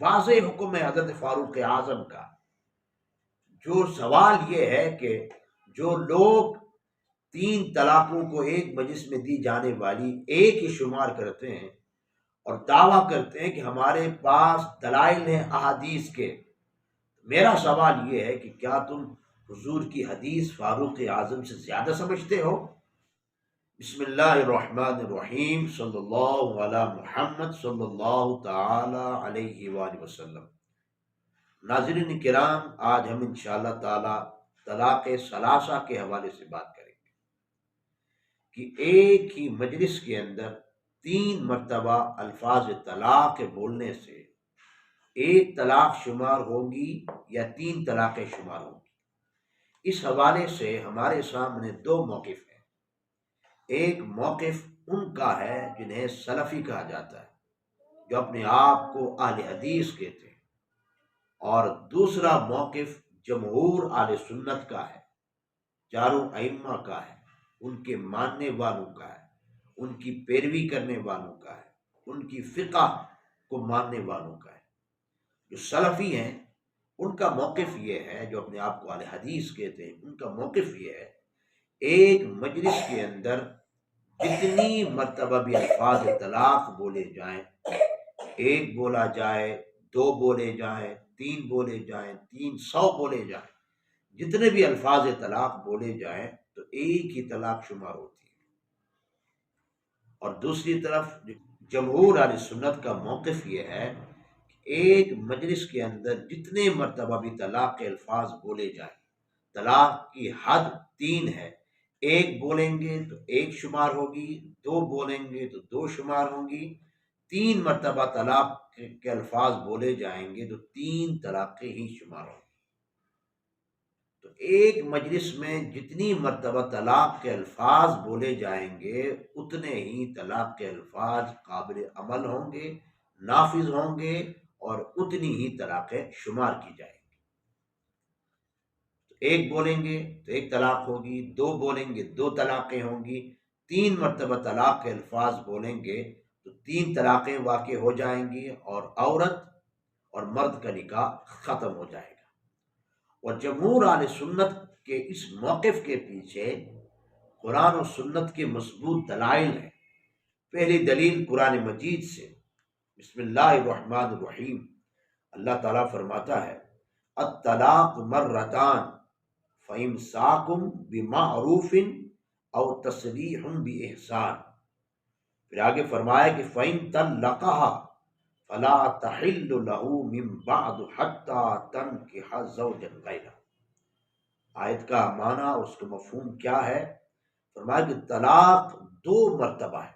واضح حکم ہے حضرت فاروق اعظم کا۔ جو سوال یہ ہے کہ جو لوگ 3 طلاقوں کو ایک مجلس میں دی جانے والی ایک ہی شمار کرتے ہیں اور دعویٰ کرتے ہیں کہ ہمارے پاس دلائل ہیں احادیث کے، میرا سوال یہ ہے کہ کیا تم حضور کی حدیث فاروق اعظم سے زیادہ سمجھتے ہو؟ بسم اللہ الرحمن الرحیم، صلی اللہ علی محمد صلی اللہ تعالی علیہ وآلہ وسلم۔ ناظرین کرام، آج ہم انشاءاللہ تعالی طلاق ثلاثہ کے حوالے سے بات کریں گے کہ ایک ہی مجلس کے اندر 3 مرتبہ الفاظ طلاق بولنے سے ایک طلاق شمار ہوگی یا 3 طلاقیں شمار ہوگی۔ اس حوالے سے ہمارے سامنے 2 موقف ہیں۔ ایک موقف ان کا ہے جنہیں سلفی کہا جاتا ہے، جو اپنے آپ کو اہل حدیث کہتے ہیں، اور دوسرا موقف جمہور اہل سنت کا ہے، چاروں ائمہ کا ہے، ان کے ماننے والوں کا ہے، ان کی پیروی کرنے والوں کا ہے، ان کی فقہ کو ماننے والوں کا ہے۔ جو سلفی ہیں ان کا موقف یہ ہے، جو اپنے آپ کو اہل حدیث کہتے ہیں، ان کا موقف یہ ہے ایک مجلس کے اندر جتنی مرتبہ بھی الفاظ طلاق بولے جائیں، 1 بولا جائے، 2 بولے جائیں، 3 بولے جائیں، 300 بولے جائیں، جتنے بھی الفاظ طلاق بولے جائیں تو ایک ہی طلاق شمار ہوتی ہے۔ اور دوسری طرف جمہور اہل سنت کا موقف یہ ہے کہ ایک مجلس کے اندر جتنے مرتبہ بھی طلاق کے الفاظ بولے جائیں، طلاق کی حد 3 ہے، 1 بولیں گے تو 1 شمار ہوگی، 2 بولیں گے تو 2 شمار ہوں گی، 3 مرتبہ طلاق کے الفاظ بولے جائیں گے تو 3 طلاقیں ہی شمار ہوں گی۔ تو ایک مجلس میں جتنی مرتبہ طلاق کے الفاظ بولے جائیں گے اتنے ہی طلاق کے الفاظ قابل عمل ہوں گے، نافذ ہوں گے، اور اتنی ہی طلاقیں شمار کی جائیں گی۔ 1 بولیں گے تو 1 طلاق ہوگی، 2 بولیں گے 2 طلاقیں ہوں گی، 3 مرتبہ طلاق کے الفاظ بولیں گے تو 3 طلاقیں واقع ہو جائیں گی، اور عورت اور مرد کا نکاح ختم ہو جائے گا۔ اور جمہور اہل سنت کے اس موقف کے پیچھے قرآن و سنت کے مضبوط دلائل ہیں۔ پہلی دلیل قرآن مجید سے، بسم اللہ الرحمن الرحیم، اللہ تعالیٰ فرماتا ہے الطلاق مرتان فإمساک بمعروف او تسریح بإحسان۔ پھر آگے فرمایا کہ فإن طلقها فلا تحل له من بعد حتى تنكح زوجا غیرہ۔ آیت کا معنی اور اس کا مفہوم کیا ہے؟ فرمایا کہ طلاق 2 مرتبہ ہے،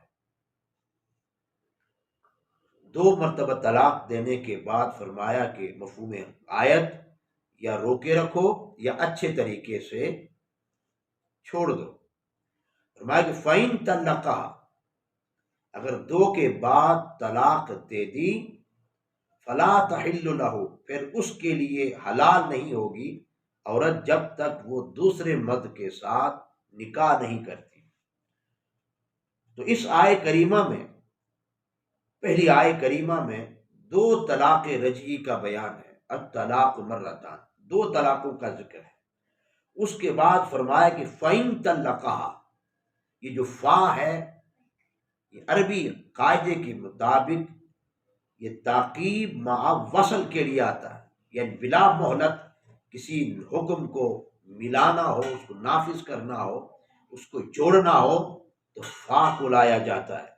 2 مرتبہ طلاق دینے کے بعد فرمایا کہ مفہوم آیت یا روکے رکھو یا اچھے طریقے سے چھوڑ دو۔ فرمایا کہ فَإِن طَلَّقَهَا، اگر 2 کے بعد طلاق دے دی، فلا تحل لہو، پھر اس کے لیے حلال نہیں ہوگی عورت جب تک وہ دوسرے مرد کے ساتھ نکاح نہیں کرتی۔ تو اس آیے کریمہ میں، پہلی آیے کریمہ میں 2 طلاق رجعی کا بیان ہے، الطلاق مرتان، 2 طلاقوں کا ذکر ہے۔ اس کے بعد فرمایا کہ فَإِن طَلَّقَهَا، یہ جو فا ہے یہ عربی قاعدے کے مطابق یہ تعقیب مع وصل کے لیے آتا ہے، یعنی بلا مہلت کسی حکم کو ملانا ہو، اس کو نافذ کرنا ہو، اس کو جوڑنا ہو تو فا کو لایا جاتا ہے۔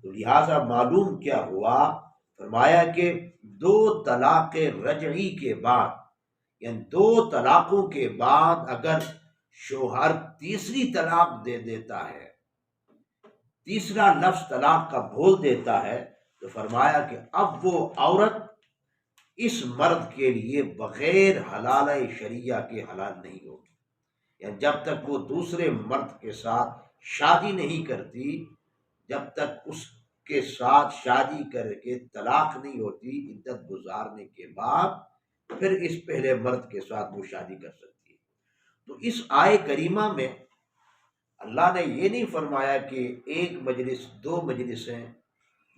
تو لہٰذا معلوم کیا ہوا؟ فرمایا کہ 2 طلاق رجعی کے بعد، یعنی 2 طلاقوں کے بعد اگر شوہر تیسری طلاق دے دیتا ہے، تیسرا لفظ طلاق کا بول دیتا ہے، تو فرمایا کہ اب وہ عورت اس مرد کے لیے بغیر حلالہ شریعہ کے حلال نہیں ہوگی، یعنی جب تک وہ دوسرے مرد کے ساتھ شادی نہیں کرتی، جب تک اس کے ساتھ شادی کر کے طلاق نہیں ہوتی، عدت گزارنے کے بعد پھر اس پہلے مرد کے ساتھ وہ شادی کر سکتی ہے۔ تو اس آیے کریمہ میں اللہ نے یہ نہیں فرمایا کہ 1 مجلس 2 مجلسیں،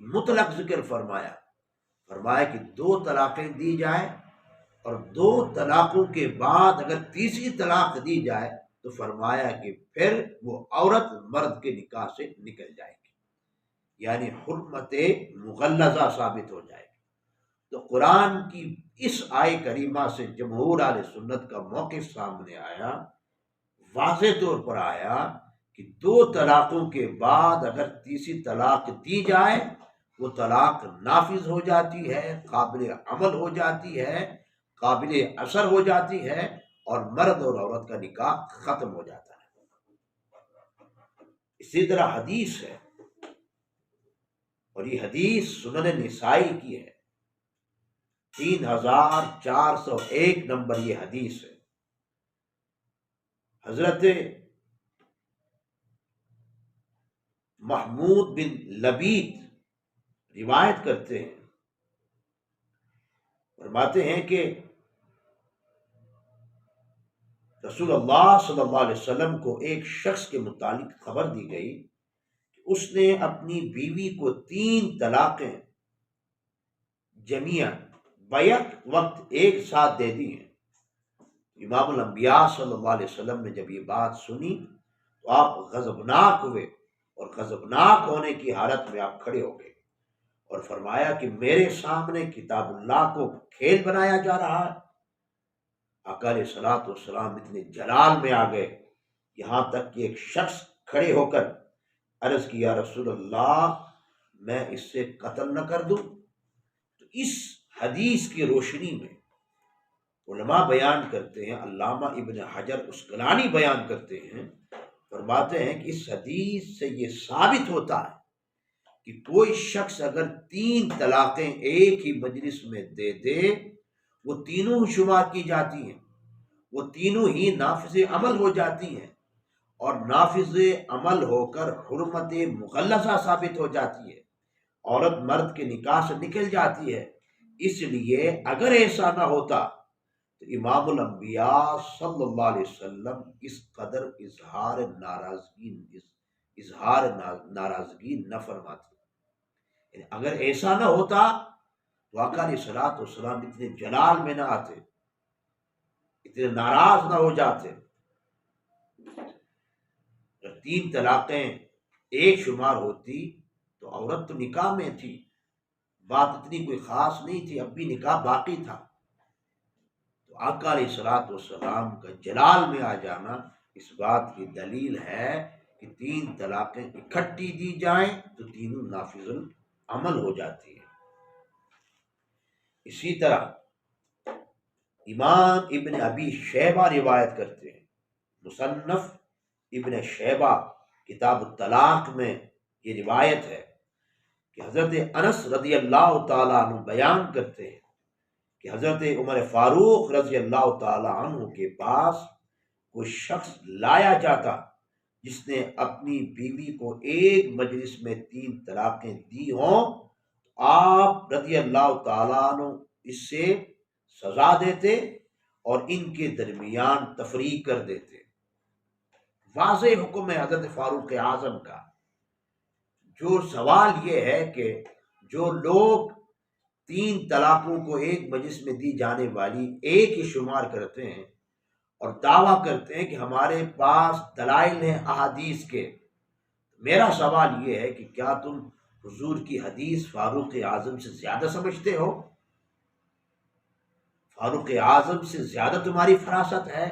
مطلق ذکر فرمایا۔ فرمایا کہ 2 طلاقیں دی جائیں اور 2 طلاقوں کے بعد اگر تیسری طلاق دی جائے تو فرمایا کہ پھر وہ عورت مرد کے نکاح سے نکل جائے گی، یعنی حرمت مغلظہ ثابت ہو جائے گی۔ تو قرآن کی اس آیے کریمہ سے جمہور اہل سنت کا موقف سامنے آیا، واضح طور پر آیا کہ 2 طلاقوں کے بعد اگر تیسری طلاق دی جائے وہ طلاق نافذ ہو جاتی ہے، قابل عمل ہو جاتی ہے، قابل اثر ہو جاتی ہے، اور مرد اور عورت کا نکاح ختم ہو جاتا ہے۔ اسی طرح حدیث ہے، اور یہ حدیث سنن نسائی کی ہے، 3401 نمبر یہ حدیث ہے۔ حضرت محمود بن لبید روایت کرتے ہیں، فرماتے ہیں کہ رسول اللہ صلی اللہ علیہ وسلم کو ایک شخص کے متعلق خبر دی گئی کہ اس نے اپنی بیوی کو 3 طلاقیں جمیعاً بیک وقت ایک ساتھ دے دی ہیں۔ امام الانبیاء صلی اللہ علیہ وسلم نے جب یہ بات سنی تو آپ غضبناک ہوئے، اور غضبناک ہونے کی حالت میں آپ کھڑے ہو گئے اور فرمایا کہ میرے سامنے کتاب اللہ کو کھیل بنایا جا رہا ہے۔ آقا علیہ الصلوۃ والسلام اتنے جلال میں آ گئے، یہاں تک کہ ایک شخص کھڑے ہو کر عرض کیا، رسول اللہ میں اس سے قتل نہ کر دوں؟ تو اس حدیث کی روشنی میں علماء بیان کرتے ہیں، علامہ ابن حجر عسقلانی بیان کرتے ہیں، فرماتے ہیں کہ اس حدیث سے یہ ثابت ہوتا ہے کہ کوئی شخص اگر 3 طلاقیں ایک ہی مجلس میں دے دے وہ تینوں شمار کی جاتی ہیں، وہ تینوں ہی نافذ عمل ہو جاتی ہیں، اور نافذ عمل ہو کر حرمت مغلظہ ثابت ہو جاتی ہے، عورت مرد کے نکاح سے نکل جاتی ہے۔ اس لیے اگر ایسا نہ ہوتا تو امام الانبیاء صلی اللہ علیہ وسلم اس قدر اظہار ناراضگی نہ فرماتے، یعنی اگر ایسا نہ ہوتا تو آقا علیہ الصلوۃ والسلام اتنے جلال میں نہ آتے، اتنے ناراض نہ ہو جاتے۔ اگر 3 طلاقیں ایک شمار ہوتی تو عورت تو نکاح میں تھی، بات اتنی کوئی خاص نہیں تھی، اب بھی نکاح باقی تھا۔ تو آقا علیہ الصلوۃ والسلام کا جلال میں آ جانا اس بات کی دلیل ہے کہ 3 طلاقیں اکٹھی دی جائیں تو تینوں نافذ العمل ہو جاتی ہیں۔ اسی طرح امام ابن ابی شیبہ روایت کرتے ہیں، مصنف ابن شیبہ کتاب الطلاق میں یہ روایت ہے کہ حضرت انس رضی اللہ تعالیٰ عنہ بیان کرتے ہیں کہ حضرت عمر فاروق رضی اللہ تعالیٰ عنہ کے پاس کوئی شخص لایا جاتا جس نے اپنی بیوی کو ایک مجلس میں 3 طلاقیں دی ہوں، آپ رضی اللہ تعالیٰ عنہ اس سے سزا دیتے اور ان کے درمیان تفریق کر دیتے۔ واضح حکم ہے حضرت فاروق اعظم کا۔ جو سوال یہ ہے کہ جو لوگ 3 طلاقوں کو ایک مجلس میں دی جانے والی ایک ہی شمار کرتے ہیں اور دعویٰ کرتے ہیں کہ ہمارے پاس دلائل ہیں احادیث کے، میرا سوال یہ ہے کہ کیا تم حضور کی حدیث فاروق اعظم سے زیادہ سمجھتے ہو؟ فاروق اعظم سے زیادہ تمہاری فراست ہے؟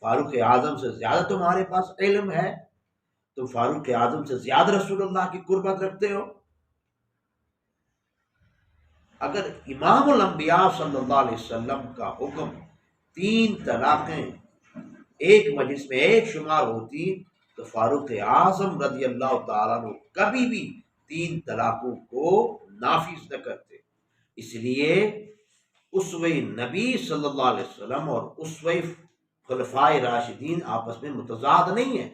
فاروق اعظم سے زیادہ تمہارے پاس علم ہے؟ تم فاروق اعظم سے زیادہ رسول اللہ کی قربت رکھتے ہو؟ اگر امام الانبیاء صلی اللہ علیہ وسلم کا حکم 3 طلاقیں ایک مجلس میں ایک شمار ہوتی تو فاروق اعظم رضی اللہ تعالیٰ عنہ کبھی بھی 3 طلاقوں کو نافذ نہ کرتے۔ اس لیے اسوہ نبی صلی اللہ علیہ وسلم اور اسوہ خلفائے راشدین آپس میں متضاد نہیں ہیں۔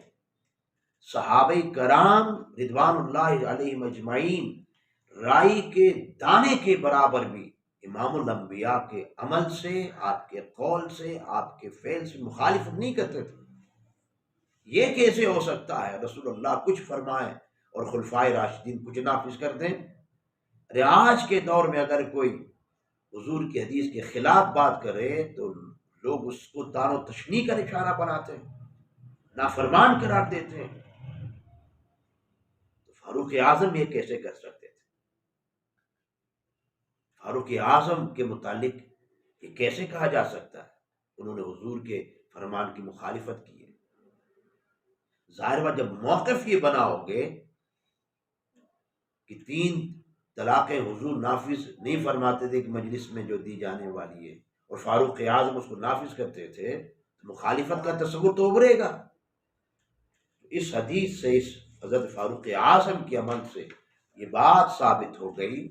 صحابہ کرام رضوان اللہ علیہم اجمعین رائی کے دانے کے برابر بھی امام الانبیاء کے عمل سے، آپ کے قول سے، آپ کے فعل سے مخالفت نہیں کرتے تھے۔ یہ کیسے ہو سکتا ہے رسول اللہ کچھ فرمائیں اور خلفائے راشدین کچھ نافذ کر دیں؟ ارے آج کے دور میں اگر کوئی حضور کی حدیث کے خلاف بات کرے تو لوگ اس کو دار و تشنیع کا نشانہ بناتے ہیں، نافرمان قرار دیتے ہیں۔ تو فاروق اعظم یہ کیسے کر سکتے تھے؟ فاروق اعظم کے متعلق یہ کیسے کہا جا سکتا ہے انہوں نے حضور کے فرمان کی مخالفت کی ہے؟ ظاہر بات جب موقف یہ بنا ہوگے کہ 3 طلاقیں حضور نافذ نہیں فرماتے تھے کہ مجلس میں جو دی جانے والی ہے، اور فاروق اعظم اس کو نافذ کرتے تھے، تو مخالفت کا تصور تو ابھرے گا۔ اس حدیث سے، اس حضرت فاروق اعظم کے عمل سے یہ بات ثابت ہو گئی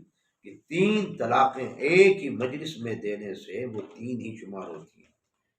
کہ 3 طلاقیں ایک ہی مجلس میں دینے سے وہ 3 ہی شمار ہوتی ہیں۔